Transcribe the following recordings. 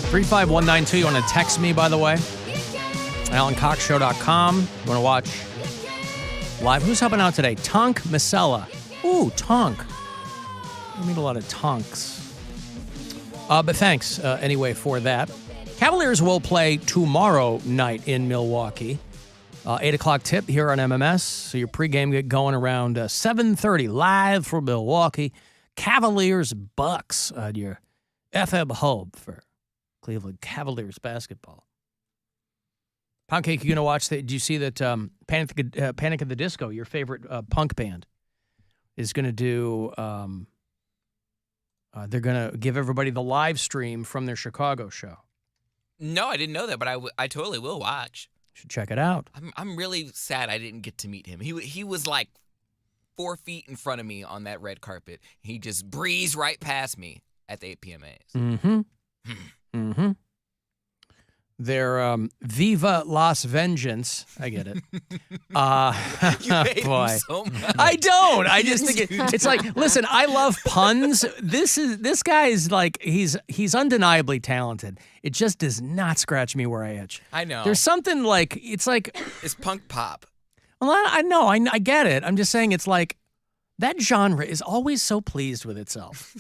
35192. You want to text me, by the way? AlanCoxShow.com. You want to watch live? Who's helping out today? Tonk Masella. Ooh, Tonk. I meet a lot of Tonks. But thanks, anyway, for that. Cavaliers will play tomorrow night in Milwaukee. 8 o'clock tip here on MMS. So your pregame get going around 7:30 live from Milwaukee. Cavaliers Bucks on your FM home for Cleveland Cavaliers basketball. Poundcake, you going to watch that? Did you see that Panic at the Disco, your favorite punk band, is going to do, they're going to give everybody the live stream from their Chicago show. No, I didn't know that, but I totally will watch. Should check it out. I'm really sad I didn't get to meet him. He was like 4 feet in front of me on that red carpet. He just breezed right past me at the APMAs. Mm-hmm. Mm-hmm. They're Viva Las Vengeance. I get it. You hate boy. him so much. I don't. I just think it's like, listen, I love puns. This guy is like, he's undeniably talented. It just does not scratch me where I itch. I know. There's something like, it's like. It's punk pop. Well, I know. I get it. I'm just saying it's like, that genre is always so pleased with itself.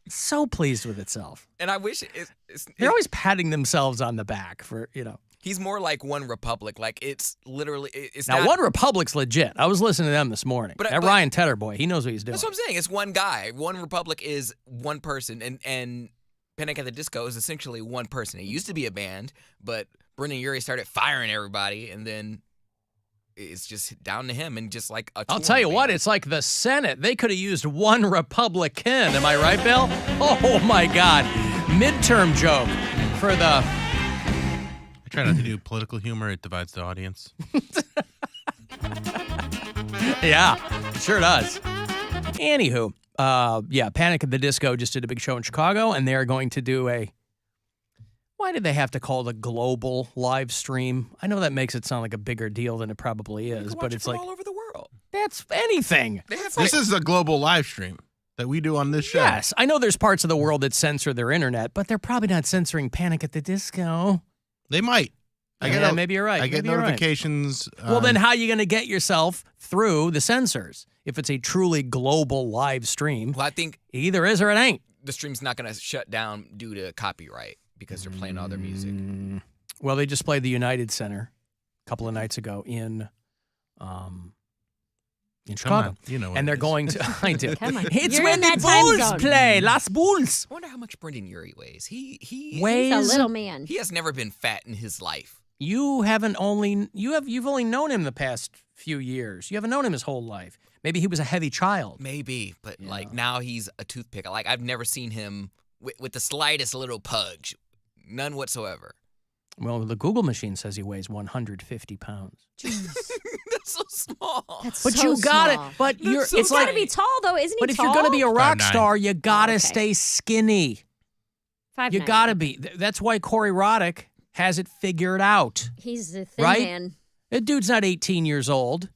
So pleased with itself. And I wish they're always patting themselves on the back for, He's more like One Republic. Like, it's literally, it's now, not. One Republic's legit. I was listening to them this morning. But Ryan Tedder boy, he knows what he's doing. That's what I'm saying. It's one guy. One Republic is one person, and Panic at the Disco is essentially one person. It used to be a band, but Brendan Urie started firing everybody, and then it's just down to him and just like a I'll tell you what, it's like the Senate. They could have used one Republican. Am I right, Bill? Oh, my God. Midterm joke for the... I try not to do political humor. It divides the audience. Yeah, it sure does. Anywho, Panic at the Disco just did a big show in Chicago, and they're going to do a... Why did they have to call it a global live stream? I know that makes it sound like a bigger deal than it probably is, but it's like all over the world. That's anything. This is a global live stream that we do on this show. Yes, I know there's parts of the world that censor their internet, but they're probably not censoring Panic at the Disco. They might. Maybe you're right. I get notifications. Right. Well, then how are you going to get yourself through the censors if it's a truly global live stream? Well, I think it either is or it ain't. The stream's not going to shut down due to copyright because they're playing all their music. Well, they just played the United Center a couple of nights ago in Chicago. You know, and they're going to. I do. Come on. It's You're where in the that time Bulls zone. play. Las Bulls. I wonder how much Brendan Urie weighs. He weighs He's a little man. He has never been fat in his life. You've only known him the past few years. You haven't known him his whole life. Maybe he was a heavy child. Maybe, but like now he's a toothpick. Like I've never seen him with the slightest little pudge. None whatsoever. Well, the Google machine says he weighs 150 pounds. That's so small. That's But so you got small. it. But That's you're. so It's He's like. got to be tall, though, isn't he? But if tall? you're gonna be a rock 5'9". star, you gotta okay. stay skinny. 5'9". You gotta be. That's why Corey Roddick has it figured out. He's a thin Right? man. That dude's not 18 years old.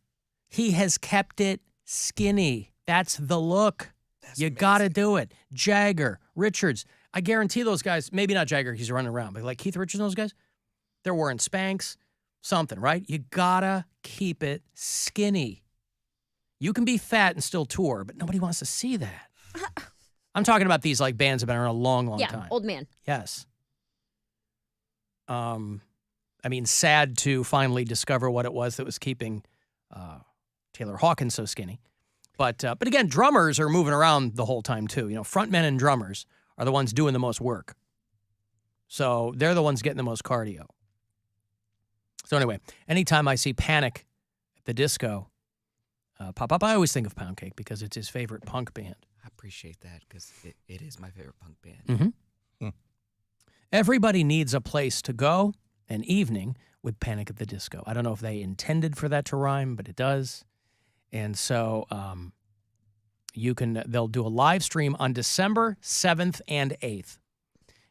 He has kept it skinny. That's the look. You gotta do it. Jagger, Richards. I guarantee those guys, maybe not Jagger, he's running around, but like Keith Richards and those guys, they're wearing Spanx, something, right? You gotta keep it skinny. You can be fat and still tour, but nobody wants to see that. I'm talking about these like bands that have been around a long, long time. Yeah, old man. Yes. I mean, sad to finally discover what it was that was keeping Taylor Hawkins so skinny. But again, drummers are moving around the whole time too. You know, frontmen and drummers are the ones doing the most work. So they're the ones getting the most cardio. So anyway, anytime I see Panic at the Disco pop up, I always think of Poundcake because it's his favorite punk band. I appreciate that because it is my favorite punk band. Mm-hmm. Everybody needs a place to go, an evening with Panic at the Disco. I don't know if they intended for that to rhyme, but it does. And so they'll do a live stream on December 7th and 8th.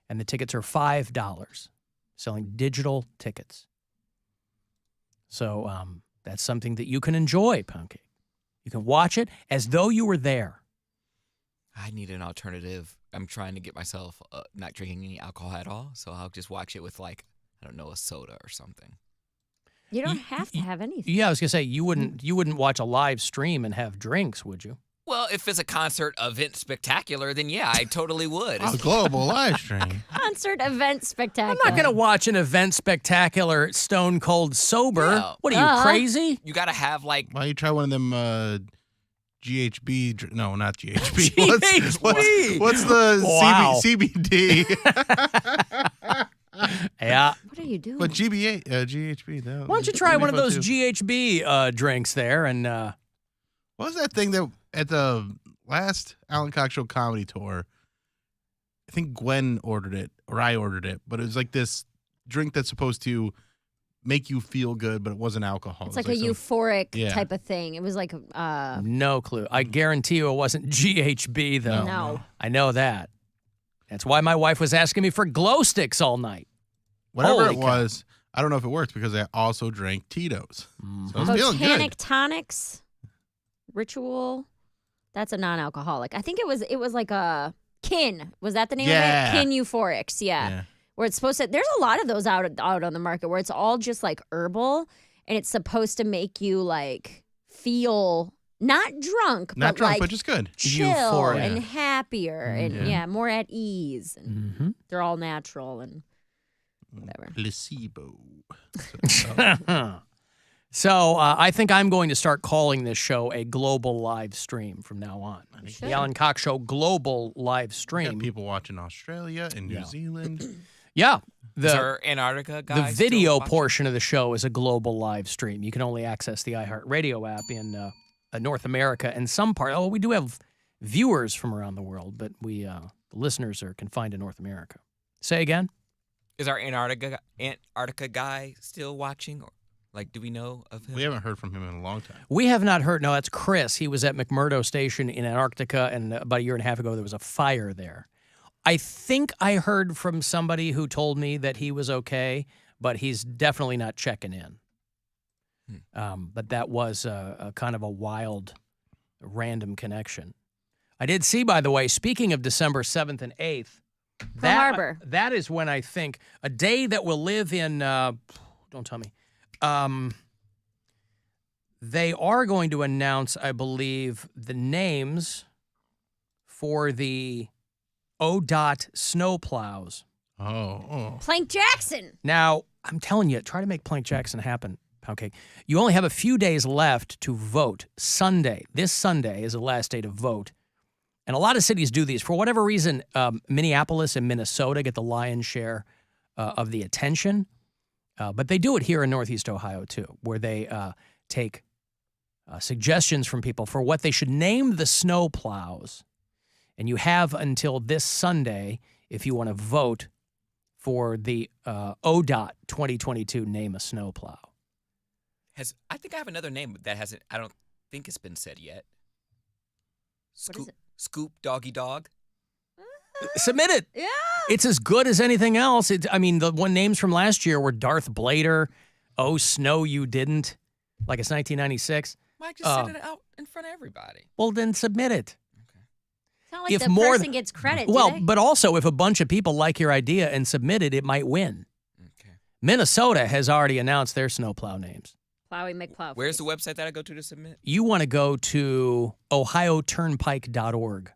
And the tickets are $5, selling digital tickets. So that's something that you can enjoy, Poundcake. You can watch it as though you were there. I need an alternative. I'm trying to get myself not drinking any alcohol at all, so I'll just watch it with like, I don't know, a soda or something. You don't have to have anything. Yeah, I was gonna say you wouldn't watch a live stream and have drinks, would you? Well, if it's a concert event spectacular, then yeah, I totally would. A global live stream. Concert event spectacular. I'm not gonna watch an event spectacular stone cold sober. Yeah. What are you, crazy? You gotta have like Why don't you try one of them GHB? No, not GHB. GHB. What's the Wow. CBD? Yeah. What are you doing? But GHB. That Why don't you try one of those too. GHB drinks there and What was that thing that at the last Alan Cox Show comedy tour? I think Gwen ordered it, or I ordered it, but it was like this drink that's supposed to make you feel good, but it wasn't alcohol. It's It was like a some- euphoric type of thing. It was like, no clue. I guarantee you it wasn't GHB though. no. I know that. That's why my wife was asking me for glow sticks all night. whatever Holy it cow. was. I don't know if it worked because I also drank Tito's. So I was feeling Botanic good. Tonics, Ritual. That's a non-alcoholic. I think it was like a Kin. Was that the name Yeah. of it? Kin Euphorics. Yeah. Where it's supposed to. There's a lot of those out on the market where it's all just like herbal, and it's supposed to make you like feel not drunk, Not but drunk, like but just good. chill Euphoric. and happier and Yeah. more at ease. And Mm-hmm. they're all natural and whatever. Placebo. So I think I'm going to start calling this show a global live stream from now on. should. The Alan Cox Show global live Got stream. people watching Australia and New Yeah. Zealand. Yeah. is our Antarctica guy. The video portion of the show is a global live stream. You can only access the iHeartRadio app in North America and some part. Oh, we do have viewers from around the world, but the listeners are confined to North America. Say again? Is our Antarctica guy still watching? Or like, do we know of him? We haven't heard from him in a long time. We have not heard. No, that's Chris. He was at McMurdo Station in Antarctica, and about a year and a half ago, there was a fire there. I think I heard from somebody who told me that he was okay, but he's definitely not checking in. But that was a kind of a wild, random connection. I did see, by the way, speaking of December 7th and 8th, Pearl Harbor. that is when I think a day that will live in, don't tell me, they are going to announce, I believe, the names for the ODOT snowplows. Oh. Plank Jackson. Now, I'm telling you, try to make Plank Jackson happen, Poundcake. You only have a few days left to vote. This Sunday is the last day to vote. And a lot of cities do these. For whatever reason, Minneapolis and Minnesota get the lion's share of the attention. But they do it here in Northeast Ohio, too, where they take suggestions from people for what they should name the snow plows. And you have until this Sunday if you want to vote for the ODOT 2022 Name a Snowplow. I think I have another name that hasn't. I don't think it's been said yet. What is it? Scoop Doggy Dog. Submit it. Yeah. It's as good as anything else. The one names from last year were Darth Blader, Oh Snow You Didn't, like it's 1996. Mike just said it out in front of everybody. Well, then submit it. It's not like If the more person gets credit. do Well, they? but also if a bunch of people like your idea and submit it, it might win. Okay. Minnesota has already announced their snowplow names. Plowy McPlow. Where's the website that I go to submit? You want to go to ohioturnpike.org.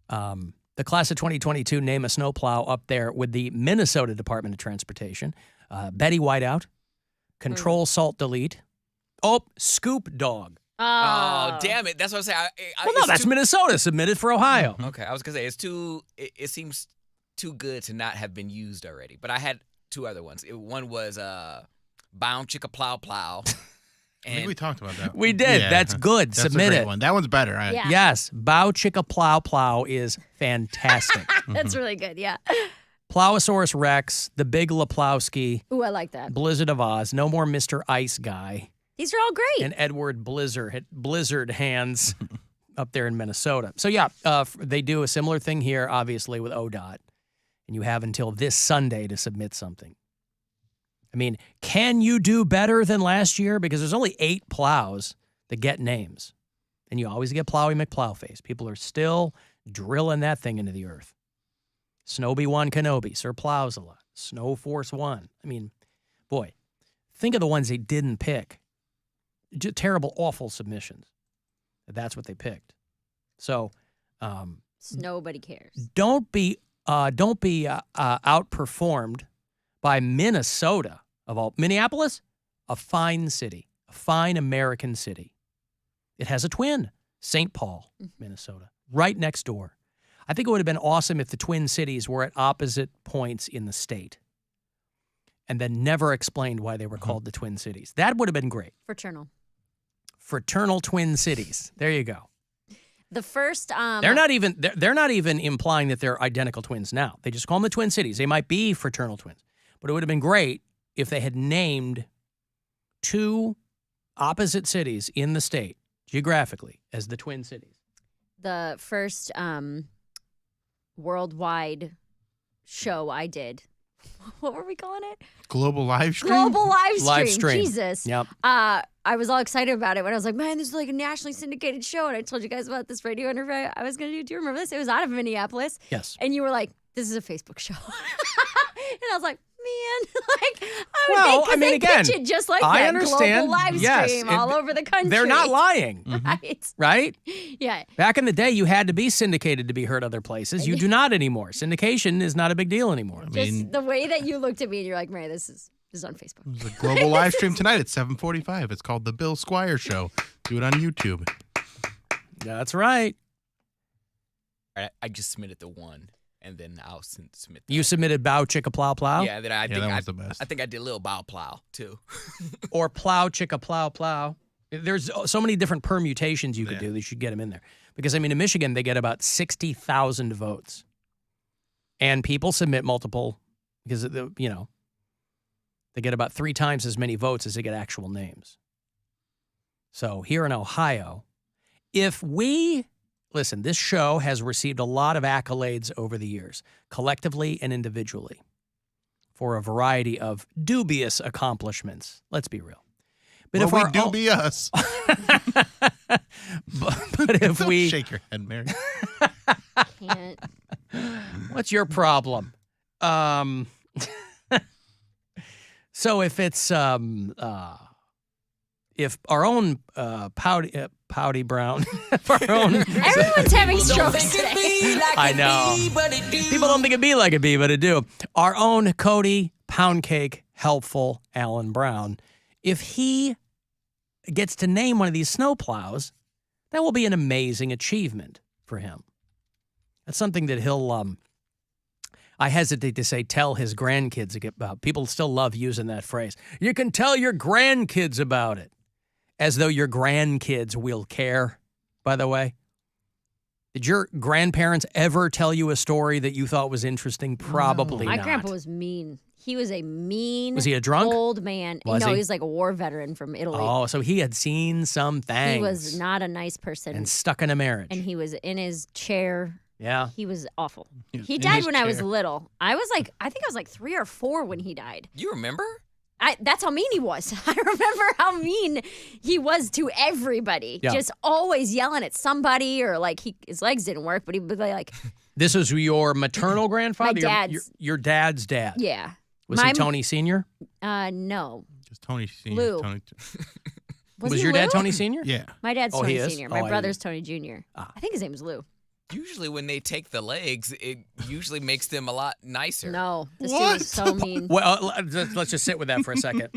The class of 2022 Name a Snowplow up there with the Minnesota Department of Transportation. Betty Whiteout, Control Salt Delete. Oh, Scoop Dog. Oh, damn it! That's what I'm saying. Well, no, that's Minnesota. Submitted for Ohio. Okay, I was gonna say it's too. It seems too good to not have been used already. But I had two other ones. One was Bound Chicka Plow Plow. I think we talked about that. We did. Yeah. That's good. That's Submit a great it. one. That one's better. Yeah. Yes. Bow Chicka Plow Plow is fantastic. That's really good. Yeah. Plowosaurus Rex, The Big Leplowski, Ooh, I like that. Blizzard of Oz, No More Mr. Ice Guy, These are all great. and Edward Blizzard Hands up there in Minnesota. So, yeah, they do a similar thing here, obviously, with ODOT. And you have until this Sunday to submit something. I mean, can you do better than last year? Because there's only 8 plows that get names. And you always get Plowy McPlowface. People are still drilling that thing into the earth. Snowy One Kenobi, Sir plows a lot. Snow Force One. I mean, boy, think of the ones they didn't pick. Just terrible, awful submissions. That's what they picked. So, nobody cares. Don't be outperformed by Minnesota of all. Minneapolis, a fine city, a fine American city. It has a twin, St. Paul, Minnesota, right next door. I think it would have been awesome if the Twin Cities were at opposite points in the state and then never explained why they were called the Twin Cities. That would have been great. Fraternal Twin Cities. There you go. The first they're not even implying that they're identical twins now. They just call them the Twin Cities. They might be fraternal twins. But it would have been great if they had named two opposite cities in the state geographically as the Twin Cities. The first worldwide show I did. What were we calling it? Global live stream? Global live stream. Live stream. Jesus. Yep. I was all excited about it when I was like, man, this is like a nationally syndicated show. And I told you guys about this radio interview I was going to do. Do you remember this? It was out of Minneapolis. Yes. And you were like, this is a Facebook show. And I was like, man, they pitch it just like I that. understand. Global live stream all over the country. They're not lying. Right. Right? Yeah. Back in the day, you had to be syndicated to be heard other places. You do not anymore. Syndication is not a big deal anymore. Just the way that you looked at me and you're like, Mary, this is on Facebook. There's a global live stream tonight at 7:45. It's called The Bill Squire Show. Do it on YouTube. That's right. I just submitted the one, and then I'll submit. You submitted Bow Chicka Plow Plow? Yeah, then I think that was the best. I think I did Little Bow Plow too. Or Plow Chicka Plow Plow. There's so many different permutations you could do. They should get them in there. Because, I mean, in Michigan, they get about 60,000 votes. And people submit multiple because, you know, they get about 3 times as many votes as they get actual names. So here in Ohio, listen, this show has received a lot of accolades over the years, collectively and individually, for a variety of dubious accomplishments. Let's be real. But well, we do be us. but if Don't shake your head, Mary. Can't. What's your problem? So if it's if our own Pouty Brown, our own Everyone's having strokes today. I know. People don't think it be like it be, but it do. Our own Cody Poundcake helpful Alan Brown, if he gets to name one of these snowplows, that will be an amazing achievement for him. That's something that he'll, I hesitate to say tell his grandkids about. People still love using that phrase. You can tell your grandkids about it. As though your grandkids will care, by the way. Did your grandparents ever tell you a story that you thought was interesting? Probably not. My grandpa was mean. He was a mean, was he a drunk? Old man. Was he he? was like a war veteran from Italy. Oh, so he had seen some things. He was not a nice person. And stuck in a marriage. And he was in his chair. Yeah. He was awful. He in died his when I was chair. little. I think I was like 3 or 4 when he died. You remember? That's how mean he was. I remember how mean he was to everybody. Yeah. Just always yelling at somebody, or like his legs didn't work, but he would be like, This was your maternal grandfather? My dad's. Your dad's dad? yeah. Was he Tony Sr.? No. Just Tony Sr. Lou. Tony. Was your he dad Lou? Tony Sr.? Yeah. My dad's Oh, Tony he is? Sr. Oh, My I brother's Tony Jr. Ah. I think his name was Lou. Usually when they take the legs, it usually makes them a lot nicer. No. This dude What? was so mean. Well, let's just sit with that for a second.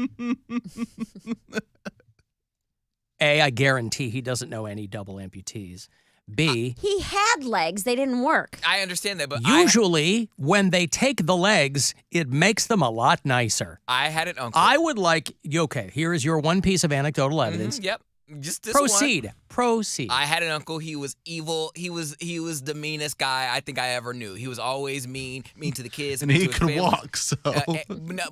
A, I guarantee he doesn't know any double amputees. B, He had legs. They didn't work. I understand that, but usually when they take the legs, it makes them a lot nicer. I had an uncle. I would like, okay, here is your one piece of anecdotal evidence. Yep. Just this Proceed. one. Proceed. I had an uncle. He was evil. He was the meanest guy I think I ever knew. He was always mean to the kids. And mean he to his could family. walk, so.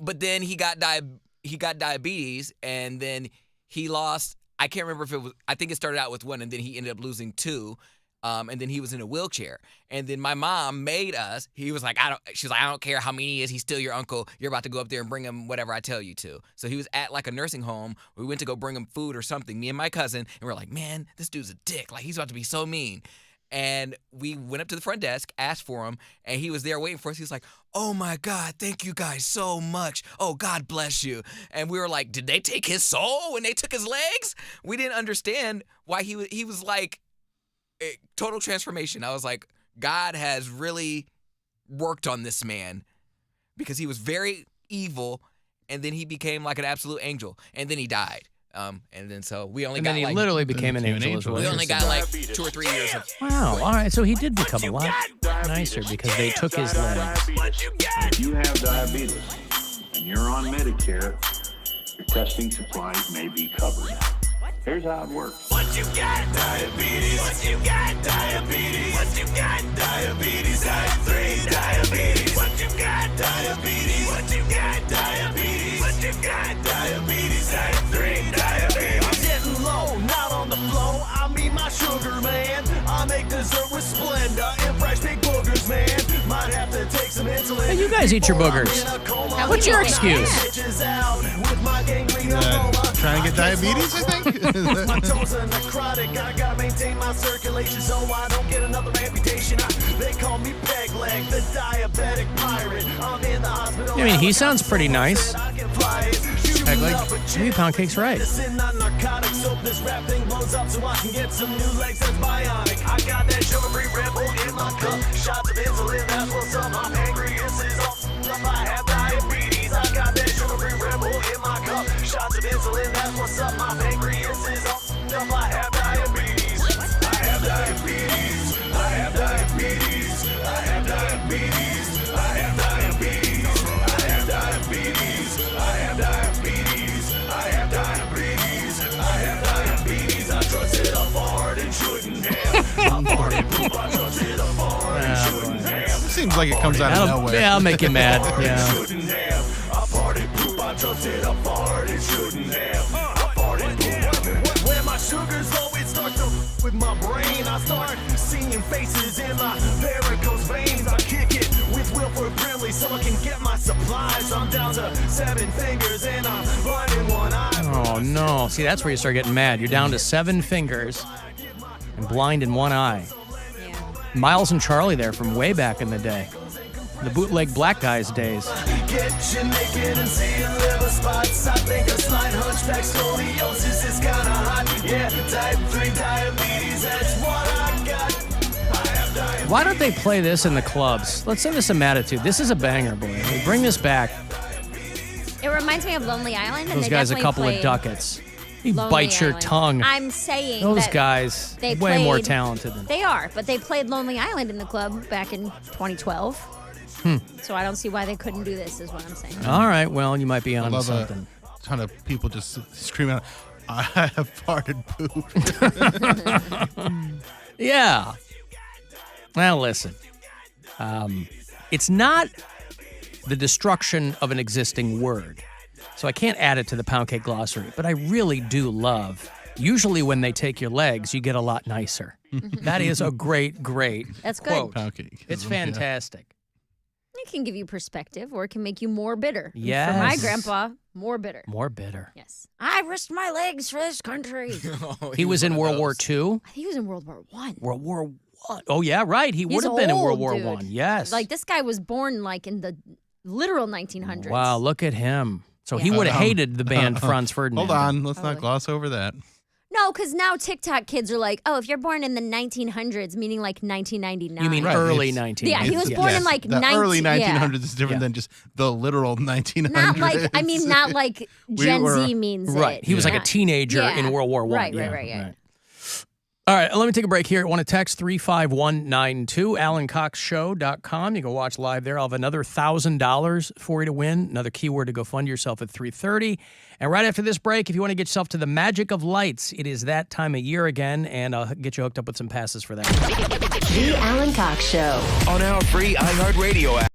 But then he got diabetes, and then he lost. I can't remember if it was. I think it started out with 1, and then he ended up losing 2. And then he was in a wheelchair. And then my mom made us. He was like, she's like, I don't care how mean he is. He's still your uncle. You're about to go up there and bring him whatever I tell you to. So he was at like a nursing home. We went to go bring him food or something, me and my cousin. And we're like, man, this dude's a dick. Like, he's about to be so mean. And we went up to the front desk, asked for him, and he was there waiting for us. He was like, "Oh my God, thank you guys so much. Oh, God bless you." And we were like, did they take his soul when they took his legs? We didn't understand why he was like, total transformation. I was like, God has really worked on this man, because he was very evil, and then he became like an absolute angel, and then he died. And then so we only And got then he like, literally became an angel as well. we only got like 2 or 3 years of. Wow. All right. So he did become a lot nicer because they took his legs. If you have diabetes and you're on Medicare, your testing supplies may be covered. Here's how it works. Once you got diabetes, once you got diabetes, once you got diabetes, type 3 diabetes, once you got diabetes, once you got diabetes, once you got diabetes, type 3 diabetes. I'm getting low, not on the flow. I mean my sugar, man. I make dessert with Splenda and fresh big boogers, man. Might have to take some insulin. Hey, you guys eat your boogers. What's your excuse? Trying to get diabetes, I think. My toes are necrotic. I gotta maintain my circulation so I don't get another amputation. They call me peg leg, the diabetic pirate. I'm in the hospital. I mean, he sounds pretty nice. Peg leg? Maybe Poundcake's right. Not narcotics, so this rap thing blows up so I can get some new legs that's bionic. I got that sugar-free Red Bull in my cup. Shots of insulin, that's what's up. I'm angry, this is all stuff. I have diabetes. I got that sugar-free Red Bull in my cup. Shots of insulin, that's what's up. I'm angry, this is all stuff. I have diabetes. I have diabetes. I have diabetes. I have diabetes. I have diabetes. I have diabetes. I have diabetes. I have diabetes. I have diabetes. I trust it up hard and shouldn't have. I farted poop. I trust it up hard and shouldn't have. Seems like it comes out of nowhere. Yeah, I'll make you mad. Yeah. Shouldn't have. I farted poop. I trust it up hard and shouldn't have. I farted poop. When my sugar's low, it starts to with my brain. I start seeing faces in my varicose veins. I kick it with Wilford Brimley so I can get my supplies. I'm down to 7 fingers and I'm blind in one eye. Oh, no. See, that's where you start getting mad. You're down to 7 fingers and blind in one eye. Yeah. Miles and Charlie there from way back in the day. The bootleg black guys days. Get you naked and see liver spots. I think a slight hunchback scoliosis is kinda hot. Yeah, type 3 diabetes, that's what I got. I have diabetes. Why don't they play this in the clubs? Let's sing this some attitude. This is a banger, boy. We bring this back. It reminds me of Lonely Island. And Those they guys a definitely couple of played ducats. He Lonely bites your Island. tongue. I'm saying Those that guys, they way more played- talented than. They are, but they played Lonely Island in the club back in 2012. So I don't see why they couldn't do this, is what I'm saying. All right, well, you might be I on love something. a ton of people just screaming out, I have farted poop. Yeah. Well, listen. It's not the destruction of an existing word. So I can't add it to the Poundcake glossary, but I really do love. Usually when they take your legs, you get a lot nicer. That is a great, great That's good. quote. Poundcake. It's Yeah. fantastic. It can give you perspective, or it can make you more bitter. Yes. For my grandpa, more bitter. More bitter. Yes. I risked my legs for this country. He was in World War II. I think he was in World War One. World War One. Oh, yeah, right. He would He's have been in World old, War dude. One. Yes. Like, this guy was born, like, in the literal 1900s. Wow, look at him. So he Yeah. would have hated the band Franz Ferdinand. Hold on, let's not Totally. gloss over that. No, because now TikTok kids are like, oh, if you're born in the 1900s, meaning like 1999. You mean Right, early it's- 19. Yeah, he was born in like the 19 early 1900s yeah. is different Yeah. than just the literal 1900s. Not like, I mean, not like Gen were- Z means Right. it. He was like a Not- teenager Yeah. in World War One. Right, Yeah, right, yeah. All right, let me take a break here. Want to text 35192, AlanCoxShow.com. You can watch live there. I'll have another $1,000 for you to win. Another keyword to go fund yourself at 3:30. And right after this break, if you want to get yourself to the magic of lights, it is that time of year again, and I'll get you hooked up with some passes for that. The Alan Cox Show. On our free iHeartRadio app.